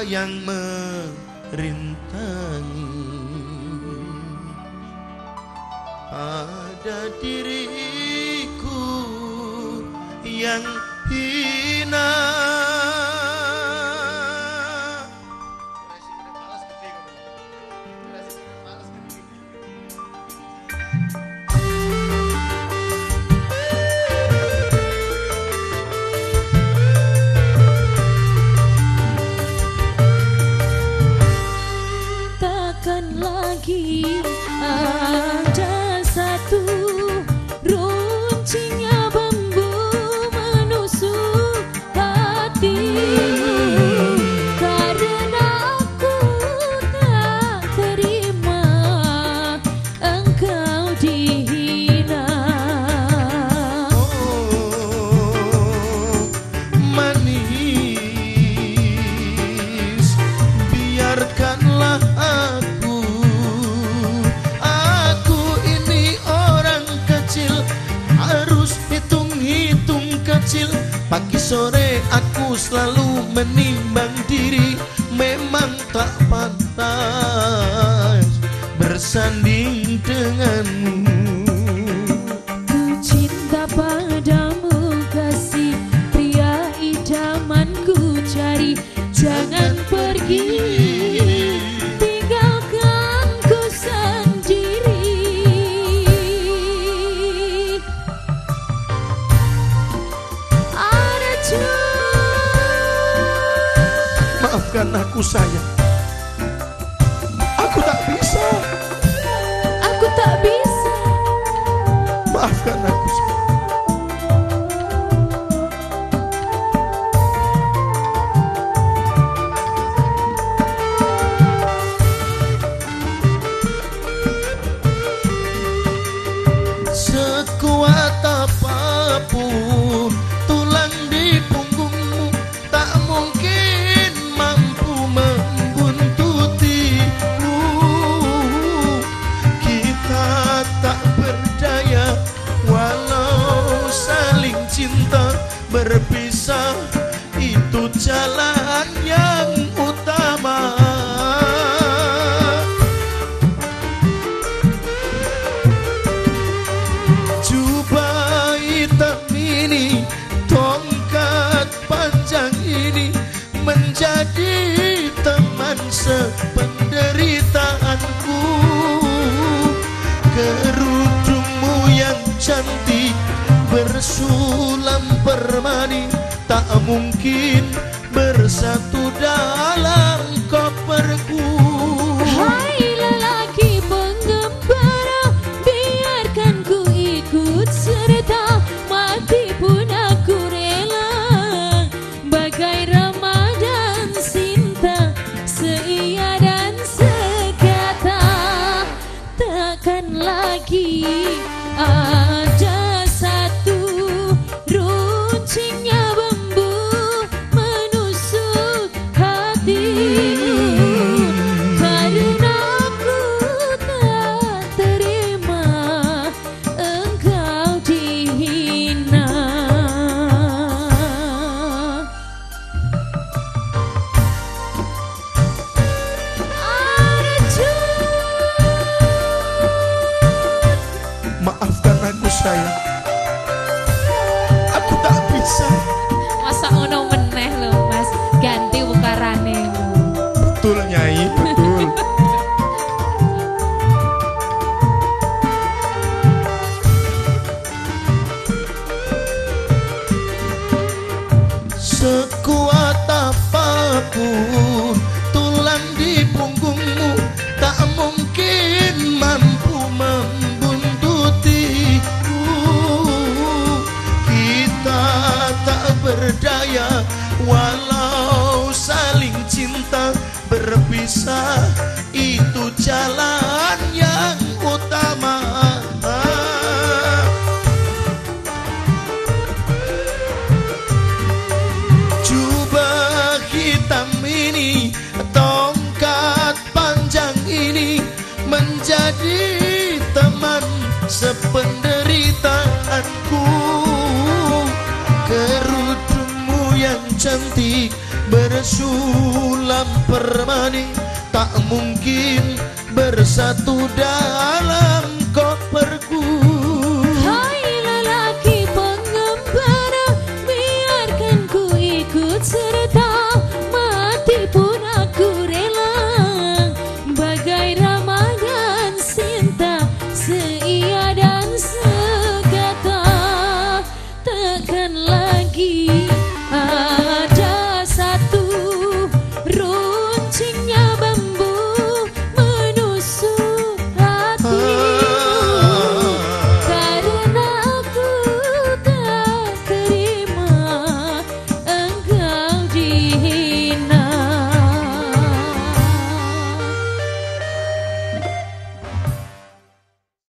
yang merintangi pada diriku yang hina. Takkan lagi ada satu runcingnya bambu menusuk hatimu, karena aku tak terima engkau dihina. Manis, biarkanlah aku ini orang kecil, harus hitung-hitung kecil. Pagi sore aku selalu menimbang diri, memang tak pantas bersanding denganmu. Ku cinta padamu kasih pria idaman ku cari, jangan pergi tinggalkan ku sendiri. Maafkan aku sayang, aku tak bisa. Aku tak bisa. Maafkan aku sayang. Sekuat apapun tulang di punggungmu tak mungkin mampu membuntutimu. Kita tak berdaya walau saling cinta, berpisah itu jalan yang utama. Jubah hitam ini, tongkat panjang ini menjadi teman sependeritaanku. Kerudungmu yang cantik bersulam permani tak mungkin bersatu dalam koperku. Hai lelaki pengembara, biarkan ku ikut serta, mati pun aku rela. Bagai Ramadan Sinta, seia dan sekata. Takkan lagi ada satu runcingnya bambu menusuk hatimu, karena aku tak terima engkau dihina. Maafkan aku sayang, aku tak bisa. Masa ngono meneh lho Mas, ganti ukarane. Betul Nyai, betul. Sekuat apapun tulang di punggungmu tak mungkin mampu membuntutiku. Kita tak berdaya walau saling cinta, berpisah itu jalan yang utama. Jubah hitam ini, tongkat panjang ini menjadi teman sependeritaanku. Kerudungmu yang cantik bersulam permani tak mungkin bersatu dan